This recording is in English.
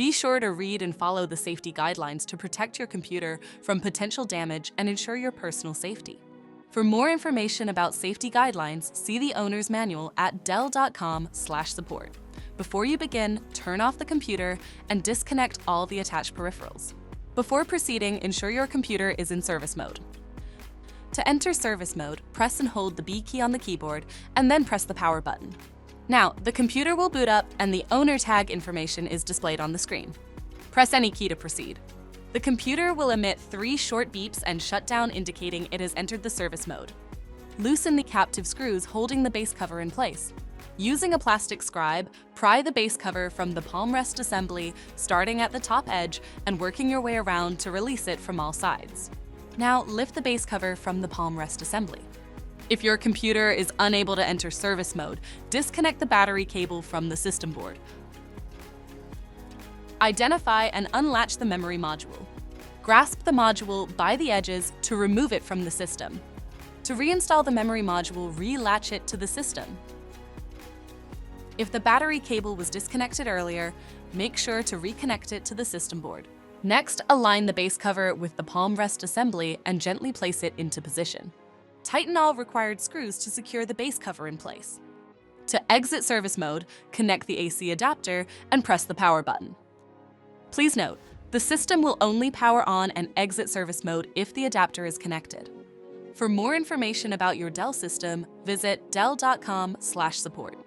Be sure to read and follow the safety guidelines to protect your computer from potential damage and ensure your personal safety. For more information about safety guidelines, see the owner's manual at dell.com/support. Before you begin, turn off the computer and disconnect all the attached peripherals. Before proceeding, ensure your computer is in service mode. To enter service mode, press and hold the B key on the keyboard and then press the power button. Now, the computer will boot up and the owner tag information is displayed on the screen. Press any key to proceed. The computer will emit 3 short beeps and shut down, indicating it has entered the service mode. Loosen the captive screws holding the base cover in place. Using a plastic scribe, pry the base cover from the palm rest assembly, starting at the top edge and working your way around to release it from all sides. Now, lift the base cover from the palm rest assembly. If your computer is unable to enter service mode, disconnect the battery cable from the system board. Identify and unlatch the memory module. Grasp the module by the edges to remove it from the system. To reinstall the memory module, relatch it to the system. If the battery cable was disconnected earlier, make sure to reconnect it to the system board. Next, align the base cover with the palm rest assembly and gently place it into position. Tighten all required screws to secure the base cover in place. To exit service mode, connect the AC adapter and press the power button. Please note, the system will only power on and exit service mode if the adapter is connected. For more information about your Dell system, visit dell.com/support.